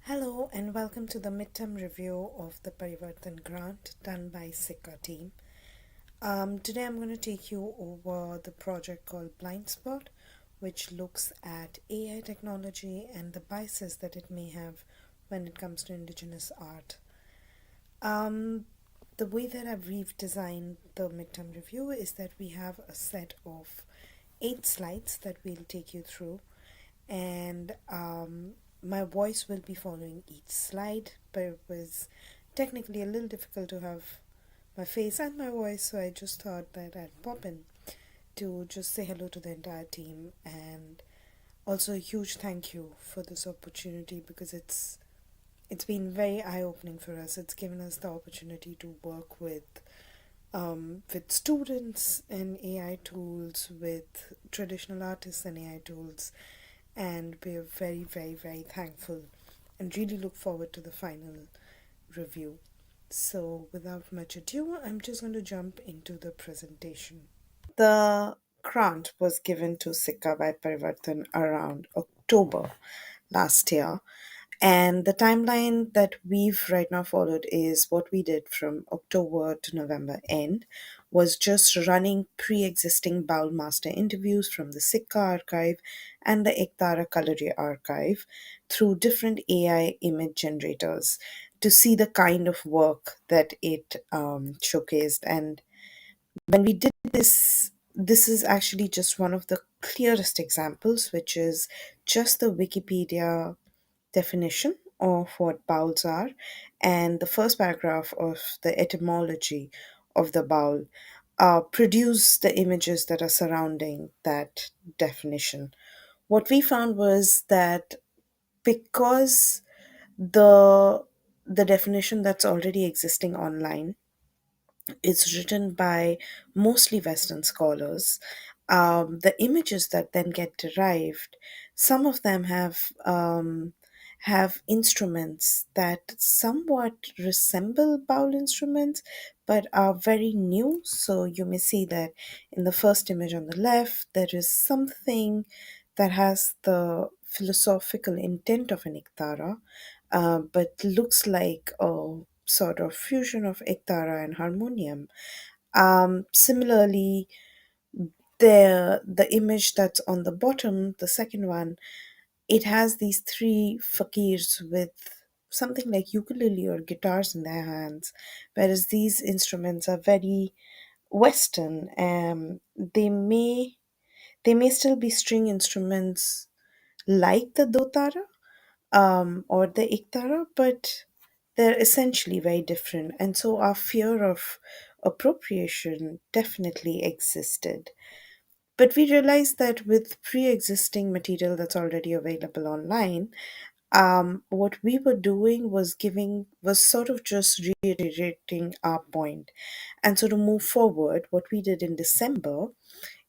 Hello and welcome to the midterm review of the Parivartan grant done by SICCA team. Today I'm going to take you over the project called Blindspot, which looks at AI technology and the biases that it may have when it comes to Indigenous art. Um, the way that we've designed the midterm review is that we have a set of 8 slides that we'll take you through, and my voice will be following each slide, but it was technically a little difficult to have my face and my voice, so I just thought that I'd pop in to just say hello to the entire team, and also a huge thank you for this opportunity because it's been very eye-opening for us. It's given us the opportunity to work with students and AI tools, with traditional artists and AI tools, and we're very, very, very thankful and really look forward to the final review. So, without much ado, I'm just going to jump into the presentation. The grant was given to SICCA by Parivartan around October last year. And the timeline that we've right now followed is what we did from October to November end was just running pre-existing Bowl Master interviews from the SICCA archive and the Ektara Kalari archive through different AI image generators to see the kind of work that it showcased. And when we did this, this is actually just one of the clearest examples, which is just the Wikipedia definition of what bowls are and the first paragraph of the etymology of the bowl produce the images that are surrounding that definition. What we found was that because the the definition that's already existing online, it's written by mostly Western scholars. The images that then get derived, some of them have instruments that somewhat resemble bowl instruments, but are very new. So you may see that in the first image on the left, there is something that has the philosophical intent of an iktara, but looks like a sort of fusion of ektara and harmonium. Similarly, the image that's on the bottom, the second one, it has these three fakirs with something like ukulele or guitars in their hands, whereas these instruments are very Western. They may still be string instruments like the dotara, or the iktara, but they're essentially very different. And so our fear of appropriation definitely existed. But we realized that with pre existing material that's already available online, what we were doing was sort of just reiterating our point. And so to move forward, what we did in December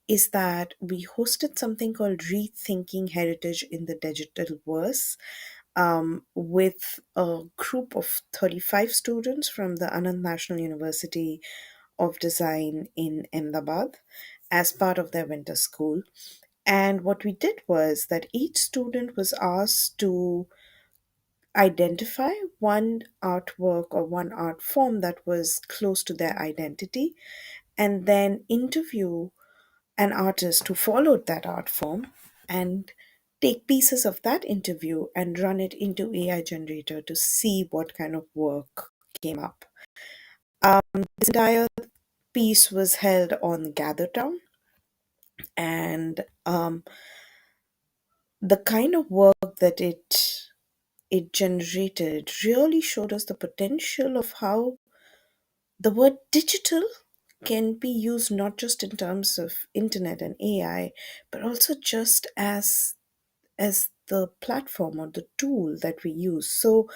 is that we hosted something called Rethinking Heritage in the Digital Verse, with a group of 35 students from the Anand National University of Design in Ahmedabad as part of their winter school. And what we did was that each student was asked to identify one artwork or one art form that was close to their identity, and then interview an artist who followed that art form and take pieces of that interview and run it into AI generator to see what kind of work came up. This entire piece was held on GatherTown, and the kind of work that it generated really showed us the potential of how the word digital can be used not just in terms of internet and AI, but also just as the platform or the tool that we use. So,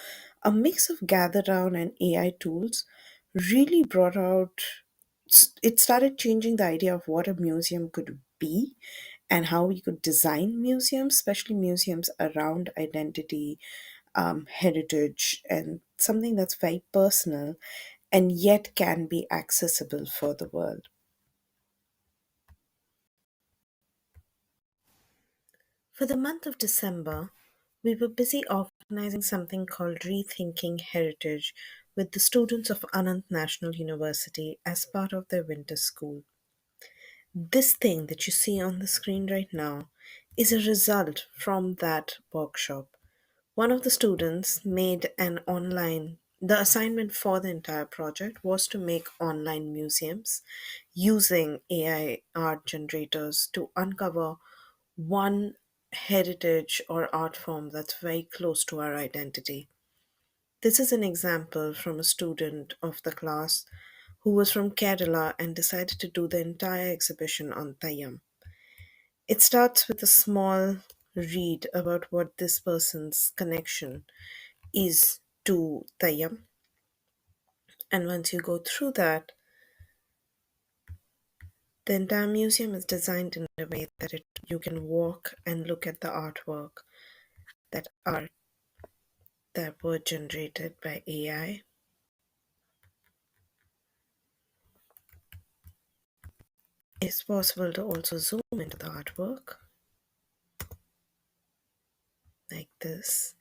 a mix of gather round and AI tools really brought out, it started changing the idea of what a museum could be and how we could design museums, especially museums around identity, heritage, and something that's very personal and yet can be accessible for the world. For the month of December, we were busy organizing something called Rethinking Heritage with the students of Anant National University as part of their winter school. This thing that you see on the screen right now is a result from that workshop. One of the students made the assignment for the entire project was to make online museums using AI art generators to uncover one heritage or art form that's very close to our identity. This is an example from a student of the class who was from Kerala and decided to do the entire exhibition on Tayyam. It starts with a small read about what this person's connection is to Tayyam. And once you go through that, the entire museum is designed in a way that you can walk and look at the artwork that are that were generated by AI. It's possible to also zoom into the artwork like this.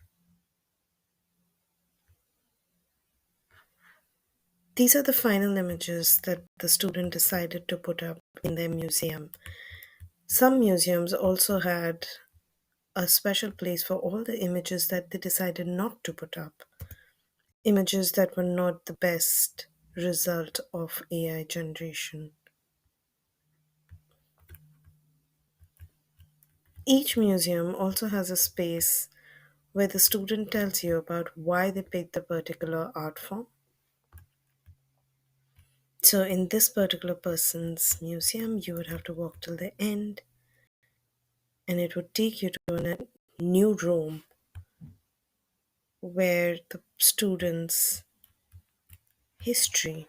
These are the final images that the student decided to put up in their museum. Some museums also had a special place for all the images that they decided not to put up, images that were not the best result of AI generation. Each museum also has a space where the student tells you about why they picked the particular art form. So, in this particular person's museum, you would have to walk till the end, and it would take you to a new room where the student's history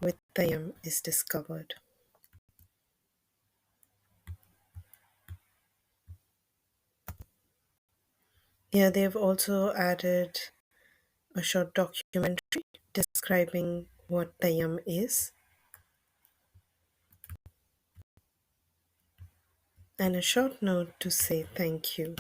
with Tayyam is discovered. Here, they have also added a short documentary describing what Tayyam is and a short note to say thank you.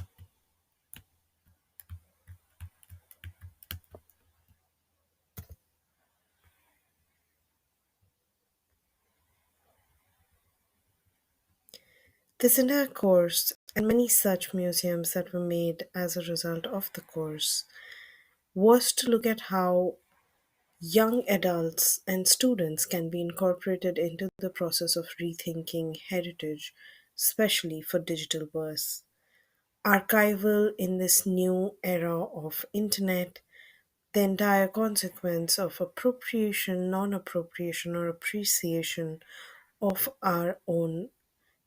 This entire course and many such museums that were made as a result of the course was to look at how young adults and students can be incorporated into the process of rethinking heritage, especially for digital verse. Archival in this new era of internet, the entire consequence of appropriation, non appropriation, or appreciation of our own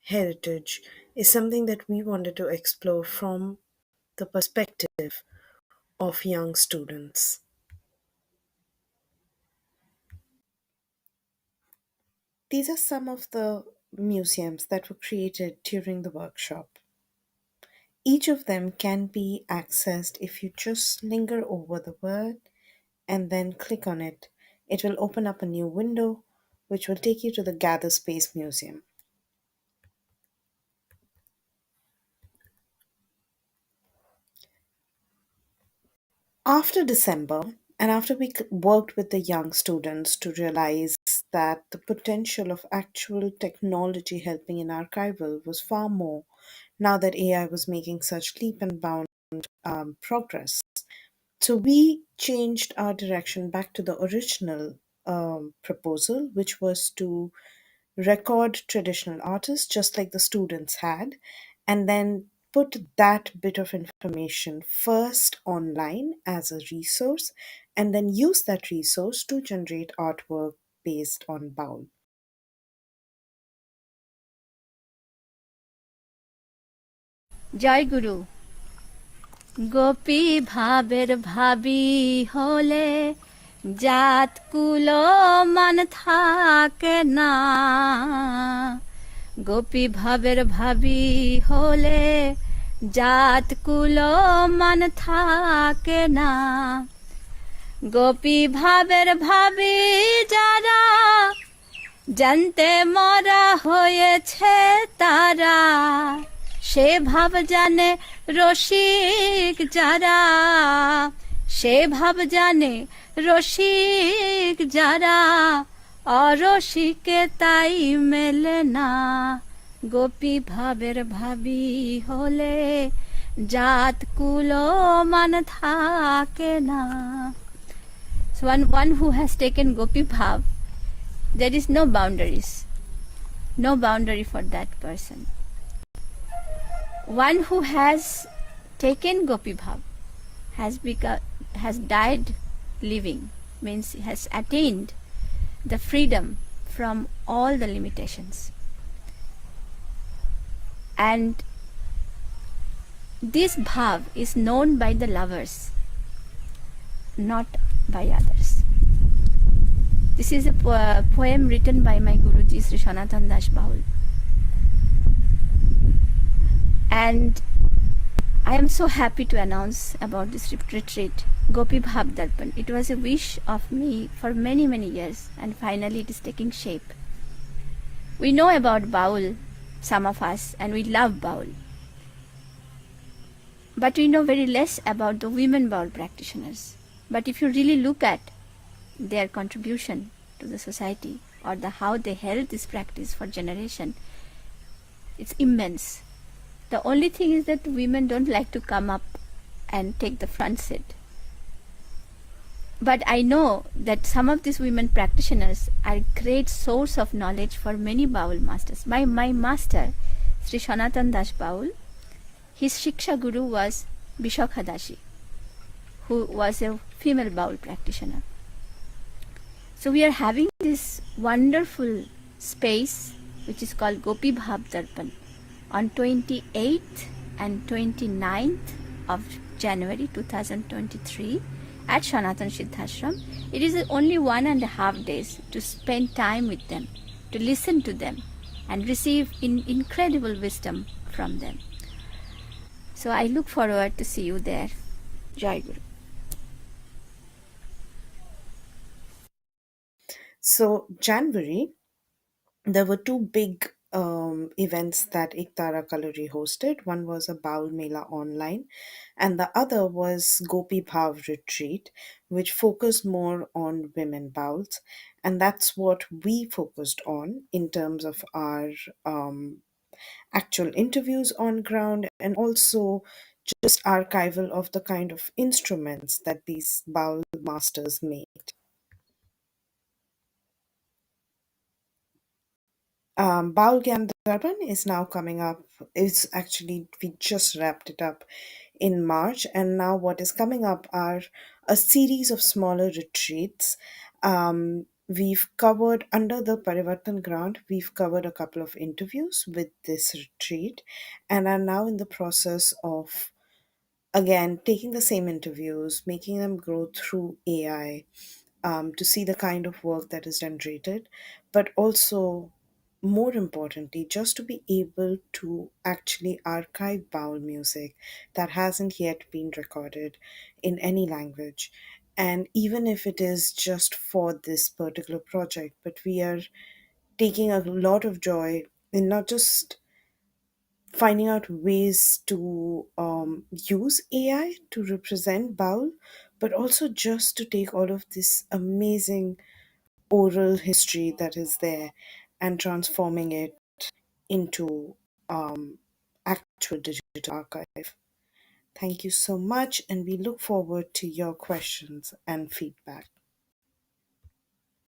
heritage is something that we wanted to explore from the perspective of young students. These are some of the museums that were created during the workshop. Each of them can be accessed if you just linger over the word and then click on it. It will open up a new window which will take you to the Gather Space Museum. After December, and after we worked with the young students to realize that the potential of actual technology helping in archival was far more now that AI was making such leap and bound progress. So we changed our direction back to the original proposal, which was to record traditional artists just like the students had, and then put that bit of information first online as a resource, and then use that resource to generate artwork based on Baul. জয় গুরু গোপী ভাবের ভাবি হলে জাত কুলো মান থাকে না গোপী ভাবের ভাবি হলে জাত কুলো মান থাকে না গোপী ভাবের ভাবি যারা জানতে মরা হয়েছে তারা সে ভাব জানে রসিক যারা, সে ভাব জানে রসিক যারা, অরসিকে তাই মেলে না। গোপী ভাবের ভাবি হলে জাত কুলো মান থাকে না। So one who has taken Gopi Bhav, there is no boundaries, no boundary for that person. One who has taken Gopi Bhav has died living, means has attained the freedom from all the limitations. And this bhav is known by the lovers, not by others. This is a poem written by my Guruji Sri Sanatan Das Baul. And I am so happy to announce about this retreat, Gopi Bhav Darpan. It was a wish of me for many, many years, and finally it is taking shape. We know about Baul, some of us, and we love Baul. But we know very less about the women Baul practitioners. But if you really look at their contribution to the society, or how they held this practice for generation, it's immense. The only thing is that women don't like to come up and take the front seat. But I know that some of these women practitioners are a great source of knowledge for many Baul masters. My master, Sri Sanatan Das Baul, his Shiksha Guru was Bishakha Dashi, who was a female Baul practitioner. So we are having this wonderful space which is called Gopi Bhav Darpan on 28th and 29th of January 2023 at Sanatan Siddhashram. It is only 1.5 days to spend time with them, to listen to them and receive incredible wisdom from them. So I look forward to see you there. Jai Guru. So, January, there were two big events that Iktara Kaluri hosted. One was a Baul Mela online, and the other was Gopi Bhav Retreat, which focused more on women Bauls. And that's what we focused on in terms of our actual interviews on ground, and also just archival of the kind of instruments that these Baul masters made. Baul Gyan Darpan is now coming up. It's actually, we just wrapped it up in March, and now what is coming up are a series of smaller retreats. We've covered under the Parivartan grant, we've covered a couple of interviews with this retreat, and are now in the process of again taking the same interviews, making them grow through AI, to see the kind of work that is generated, but also, more importantly, just to be able to actually archive Baul music that hasn't yet been recorded in any language. And even if it is just for this particular project, but we are taking a lot of joy in not just finding out ways to use AI to represent Baul, but also just to take all of this amazing oral history that is there and transforming it into actual digital archive. Thank you so much, and we look forward to your questions and feedback.